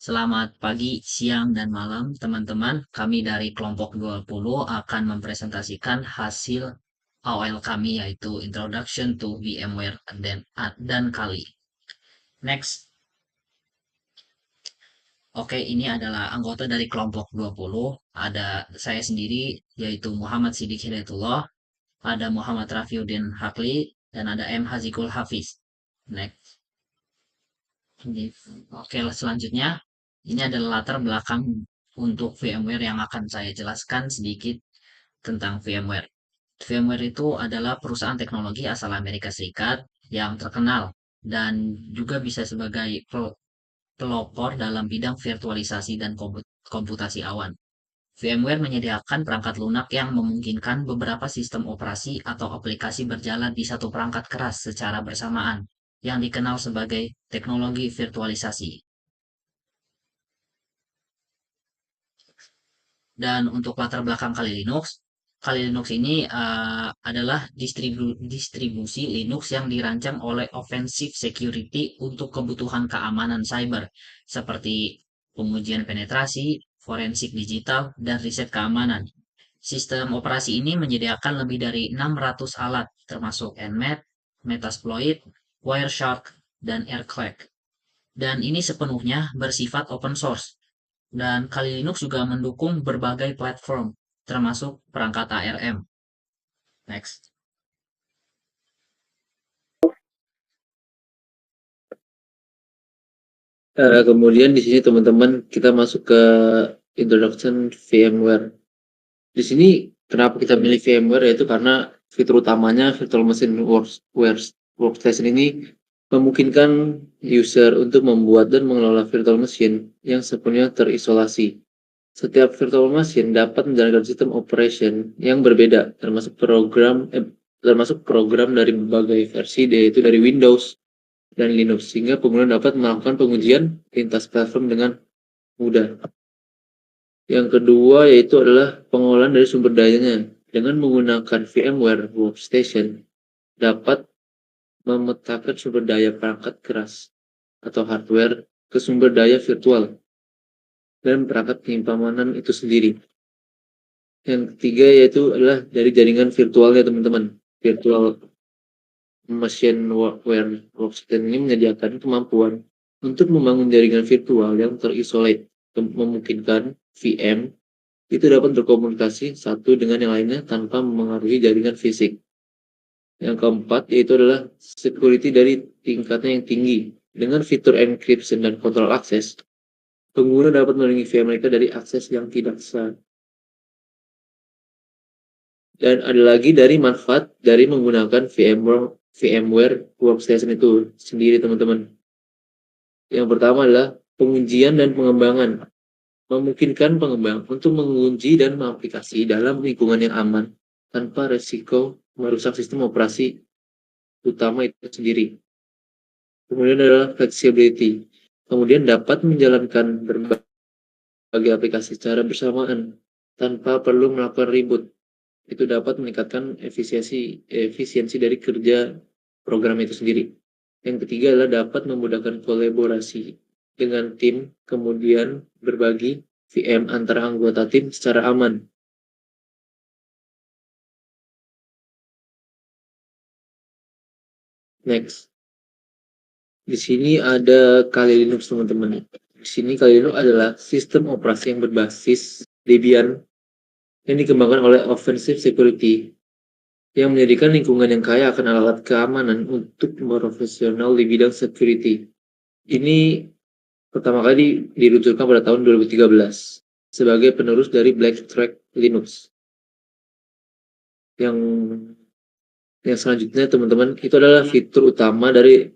Selamat pagi, siang, dan malam, teman-teman. Kami dari kelompok 20 akan mempresentasikan hasil AOL kami, yaitu Introduction to VMware dan Kali. Next. Oke, ini adalah anggota dari kelompok 20. Ada saya sendiri, yaitu Muhammad Siddiq Hidayatullah, ada Muhammad Rafiuddin Hakli, dan ada M. Hazikul Hafiz. Next. Oke, selanjutnya ini adalah latar belakang untuk VMware yang akan saya jelaskan sedikit tentang VMware. VMware itu adalah perusahaan teknologi asal Amerika Serikat yang terkenal dan juga bisa sebagai pelopor dalam bidang virtualisasi dan komputasi awan. VMware menyediakan perangkat lunak yang memungkinkan beberapa sistem operasi atau aplikasi berjalan di satu perangkat keras secara bersamaan, yang dikenal sebagai teknologi virtualisasi. Dan untuk latar belakang Kali Linux ini adalah distribusi Linux yang dirancang oleh Offensive Security untuk kebutuhan keamanan cyber, seperti pengujian penetrasi, forensik digital, dan riset keamanan. Sistem operasi ini menyediakan lebih dari 600 alat, termasuk Nmap, Metasploit, Wireshark, dan Airclack. Dan ini sepenuhnya bersifat open source. Dan Kali Linux juga mendukung berbagai platform, termasuk perangkat ARM. Next. Kemudian di sini teman-teman kita masuk ke introduction VMware. Di sini kenapa kita pilih VMware, yaitu karena fitur utamanya virtual machine workstation ini memungkinkan user untuk membuat dan mengelola virtual machine yang sepenuhnya terisolasi. Setiap virtual machine dapat menjalankan sistem operation yang berbeda, termasuk program dari berbagai versi, yaitu dari Windows dan Linux, sehingga pengguna dapat melakukan pengujian lintas platform dengan mudah. Yang kedua yaitu adalah pengolahan dari sumber dayanya. Dengan menggunakan VMware Workstation, dapat memetakan sumber daya perangkat keras atau hardware ke sumber daya virtual dan perangkat penyimpanan itu sendiri. Yang ketiga yaitu adalah dari jaringan virtualnya teman-teman. Virtual Machine Workstation ini menyediakan kemampuan untuk membangun jaringan virtual yang terisolate, memungkinkan VM itu dapat berkomunikasi satu dengan yang lainnya tanpa mengaruhi jaringan fisik. Yang keempat yaitu adalah security dari tingkatnya yang tinggi. Dengan fitur encryption dan kontrol akses, pengguna dapat melindungi VM mereka dari akses yang tidak sah. Dan ada lagi dari manfaat dari menggunakan VMware Workstation itu sendiri teman-teman. Yang pertama adalah pengujian dan pengembangan. Memungkinkan pengembang untuk mengunci dan mengaplikasi dalam lingkungan yang aman tanpa resiko merusak sistem operasi utama itu sendiri. Kemudian adalah flexibility. Kemudian dapat menjalankan berbagai aplikasi secara bersamaan tanpa perlu melakukan reboot. Itu dapat meningkatkan efisiensi dari kerja program itu sendiri. Yang ketiga adalah dapat memudahkan kolaborasi dengan tim, kemudian berbagi VM antara anggota tim secara aman. Next. Di sini ada Kali Linux teman-teman. Di sini Kali Linux adalah sistem operasi yang berbasis Debian yang dikembangkan oleh Offensive Security yang menjadikan lingkungan yang kaya akan alat keamanan untuk profesional di bidang security. Ini pertama kali diluncurkan pada tahun 2013 sebagai penerus dari Blackstreet Linux. Yang selanjutnya teman-teman, itu adalah fitur utama dari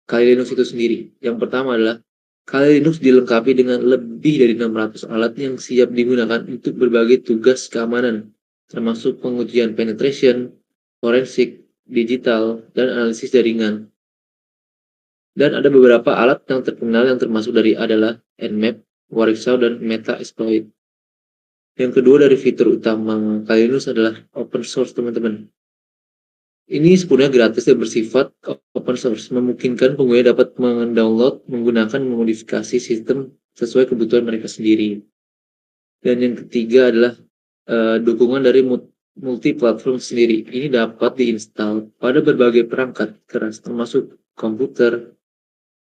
Kali Linux itu sendiri. Yang pertama adalah Kali Linux dilengkapi dengan lebih dari 600 alat yang siap digunakan untuk berbagai tugas keamanan, termasuk pengujian penetration, forensik, digital, dan analisis jaringan. Dan ada beberapa alat yang terkenal yang termasuk dari adalah Nmap, Wireshark, dan Metasploit. Yang kedua dari fitur utama Kali Linux adalah open source teman-teman. Ini sebenarnya gratis dan bersifat open source, memungkinkan pengguna dapat mendownload, menggunakan, memodifikasi sistem sesuai kebutuhan mereka sendiri. Dan yang ketiga adalah dukungan dari multi-platform sendiri. Ini dapat diinstal pada berbagai perangkat keras, termasuk komputer,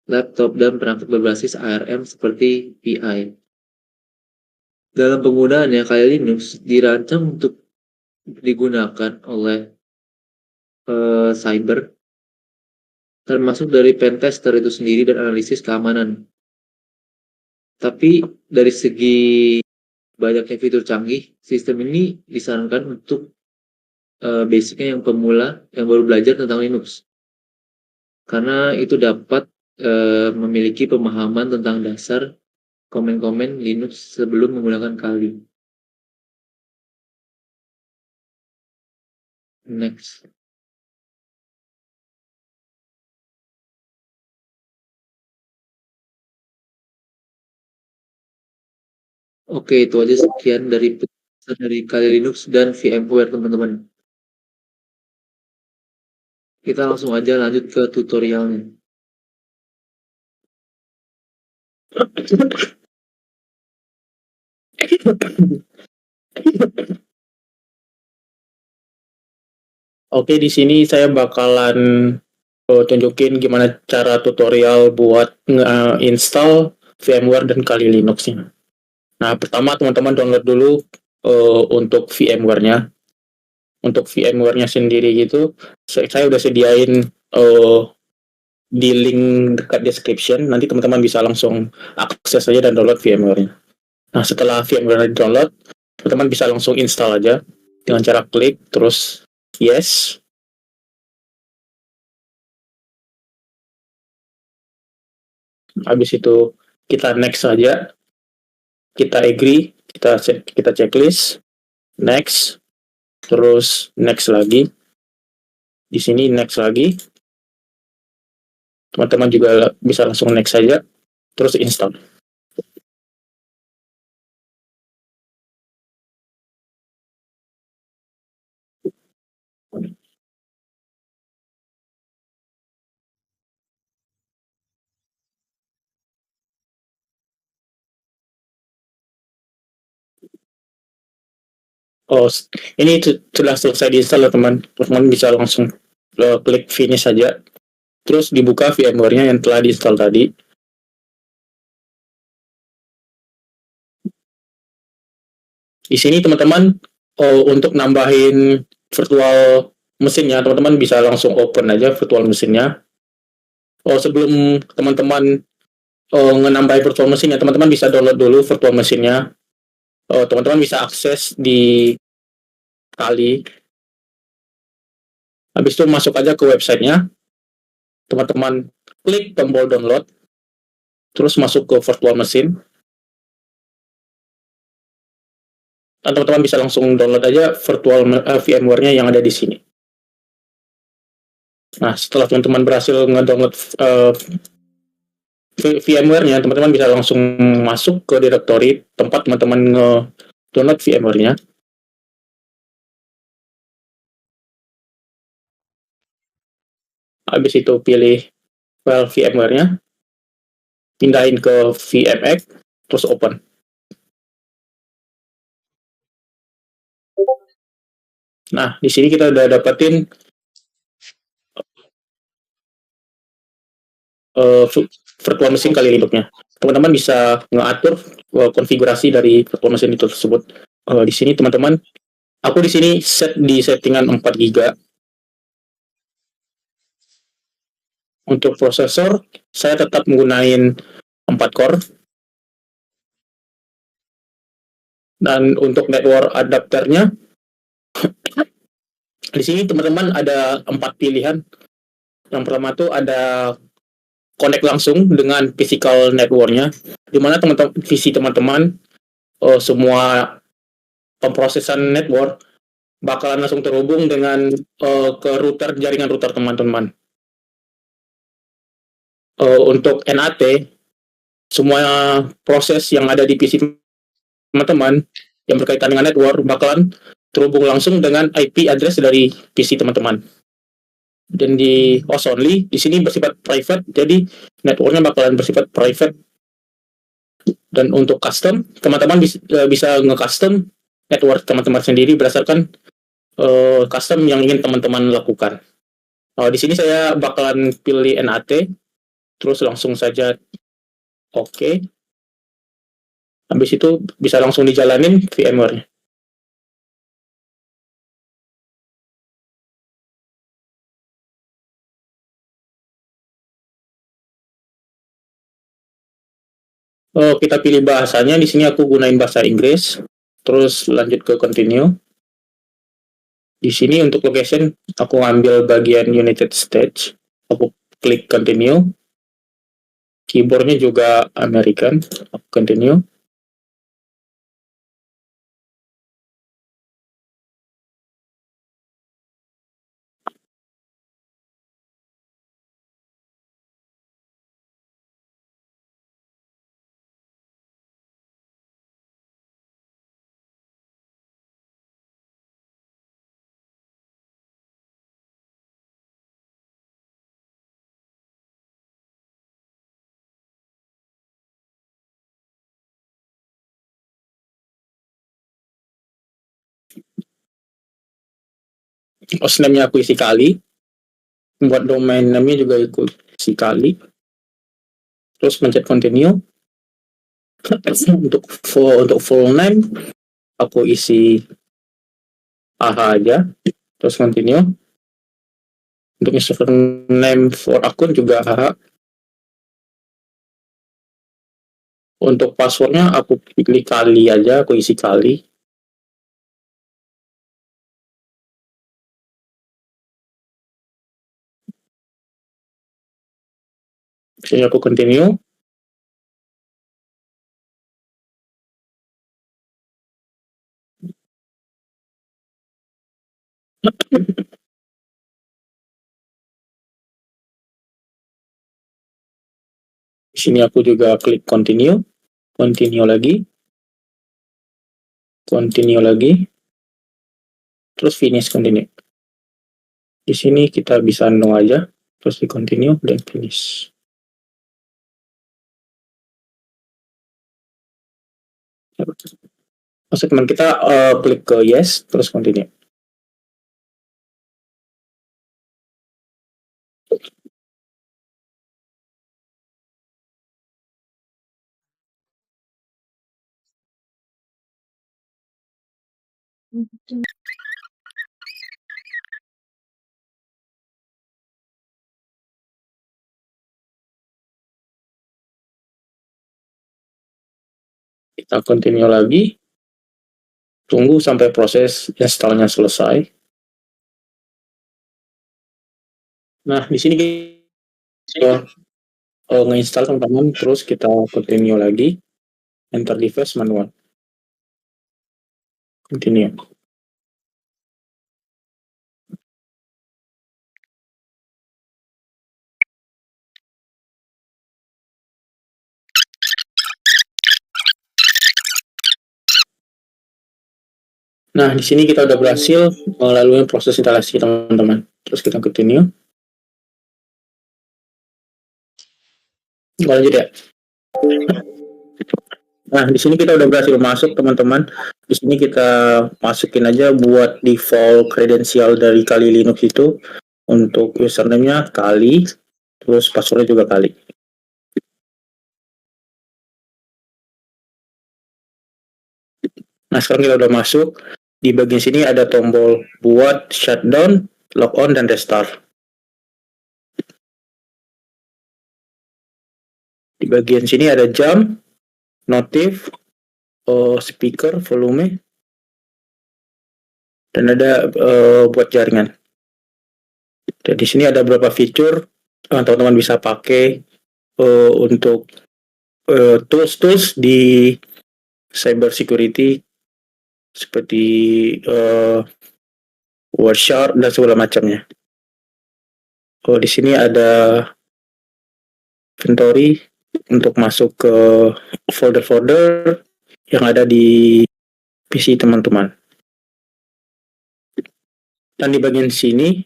laptop, dan perangkat berbasis ARM seperti Pi. Dalam penggunaannya, Kali Linux dirancang untuk digunakan oleh cyber, termasuk dari pentester itu sendiri dan analisis keamanan. Tapi dari segi banyaknya fitur canggih, sistem ini disarankan untuk basicnya yang pemula yang baru belajar tentang Linux, karena itu dapat memiliki pemahaman tentang dasar komen-komen Linux sebelum menggunakan Kali. Next. Oke, itu aja sekian dari Kali Linux dan VMware, teman-teman. Kita langsung aja lanjut ke tutorialnya. Oke, di sini saya bakalan tunjukin gimana cara tutorial buat nge-install VMware dan Kali Linux-nya. Nah, pertama teman-teman download dulu untuk VMware-nya. Untuk VMware-nya sendiri gitu, saya udah sediain di link dekat description. Nanti teman-teman bisa langsung akses aja dan download VMware-nya. Nah, setelah VMware download, teman-teman bisa langsung install aja dengan cara klik terus yes. Habis itu kita next saja, kita agree, kita checklist, next, terus next lagi. Di sini next lagi. Teman-teman juga bisa langsung next saja, terus install. Oh, ini sudah selesai diinstal, teman. Teman bisa langsung klik finish saja. Terus dibuka VMware-nya yang telah diinstal tadi. Di sini teman-teman untuk nambahin virtual mesinnya, teman-teman bisa langsung open aja virtual mesinnya. Sebelum teman-teman menambah virtual mesinnya, teman-teman bisa download dulu virtual mesinnya. Teman-teman bisa akses di Kali. Habis itu masuk aja ke websitenya. Teman-teman klik tombol download, terus masuk ke virtual mesin. Dan teman-teman bisa langsung download aja virtual VMware-nya yang ada di sini. Nah, setelah teman-teman berhasil nge-download VMware-nya, teman-teman bisa langsung masuk ke directory tempat teman-teman nge-download VMware-nya. Habis itu pilih file VMware-nya, pindahin ke VMX, terus open. Nah, di sini kita udah dapetin virtual mesin Kali Linux-nya. Teman-teman bisa ngatur konfigurasi dari virtual mesin itu tersebut. Di sini teman-teman, aku di sini set di settingan 4 GB. Untuk prosesor, saya tetap menggunakan 4 core. Dan untuk network adapternya, di sini teman-teman ada 4 pilihan. Yang pertama tuh ada connect langsung dengan physical network-nya, di mana visi teman-teman semua pemrosesan network bakalan langsung terhubung dengan ke jaringan router teman-teman. Untuk NAT, semua proses yang ada di PC teman-teman yang berkaitan dengan network bakalan terhubung langsung dengan IP address dari PC teman-teman. Dan di host only, di sini bersifat private, jadi networknya bakalan bersifat private Dan untuk custom, teman-teman bisa nge-custom network teman-teman sendiri berdasarkan custom yang ingin teman-teman lakukan. Di sini saya bakalan pilih NAT, terus langsung saja oke. Habis itu bisa langsung dijalanin VMware-nya. Kita pilih bahasanya. Di sini aku gunain bahasa Inggris. Terus lanjut ke continue. Di sini untuk location aku ambil bagian United States. Aku klik continue. Keyboardnya juga American. Aku continue. Hostname-nya aku isi kali. Buat domain name-nya juga ikut isi kali. Terus pencet continue. untuk full name aku isi AH aja. Terus continue. Untuk username for akun juga AH. Untuk passwordnya aku pilih kali aja, aku isi kali. Sini aku continue. Di sini aku juga klik continue. Continue lagi. Continue lagi. Terus finish continue. Di sini kita bisa no aja. Terus di continue dan finish. Maksud teman kita klik ke yes, terus continue. Kita continue lagi. Tunggu sampai proses installnya selesai. Nah, di sini kita nge-install teman-teman, terus kita continue lagi. Enter device manual. Continue. Nah, di sini kita udah berhasil melalui proses instalasi teman-teman. Terus kita continue. Lanjut ya. Nah, di sini kita udah berhasil masuk teman-teman. Di sini kita masukin aja buat default kredensial dari Kali Linux itu. Untuk username-nya Kali, terus passwordnya juga Kali. Nah, sekarang kita udah masuk. Di bagian sini ada tombol buat shutdown, logon, dan restart. Di bagian sini ada jam, notif, speaker, volume, dan ada buat jaringan. Dan di sini ada beberapa fitur teman-teman bisa pakai untuk tools-tools di cyber security seperti Wireshark dan segala macamnya. Di sini ada inventory untuk masuk ke folder-folder yang ada di PC teman-teman. Dan di bagian sini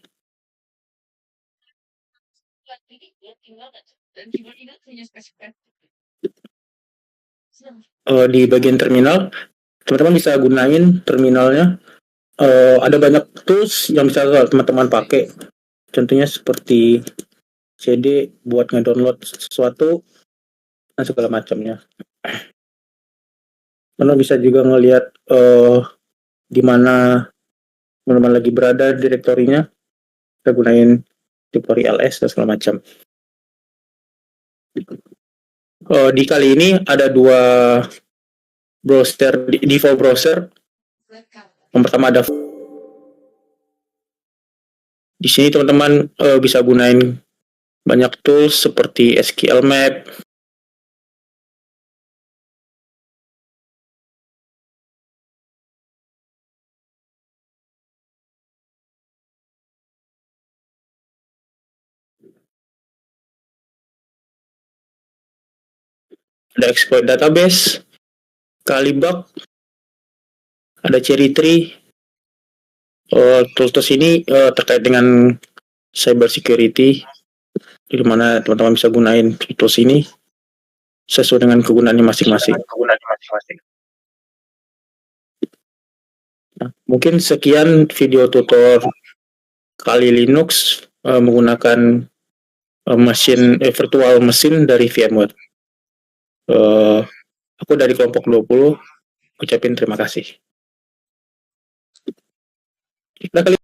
Di bagian terminal, teman-teman bisa gunain terminalnya. Ada banyak tools yang bisa teman-teman pakai. Contohnya seperti CD buat ngedownload sesuatu dan segala macamnya. Teman-teman bisa juga ngelihat di mana teman-teman lagi berada direktorinya. Kita gunain direktori ls dan segala macam. Di kali ini ada dua browser, default browser. Yang pertama ada di sini teman-teman bisa gunain banyak tools seperti SQL Map, ada exploit database, Calibug, ada Cherry Tree. Tools ini terkait dengan cyber security, di mana teman-teman bisa gunain tools ini sesuai dengan kegunaannya masing-masing. Nah, mungkin sekian video tutor Kali Linux menggunakan virtual mesin dari VMware. Aku dari kelompok 20 ucapin terima kasih. Nah,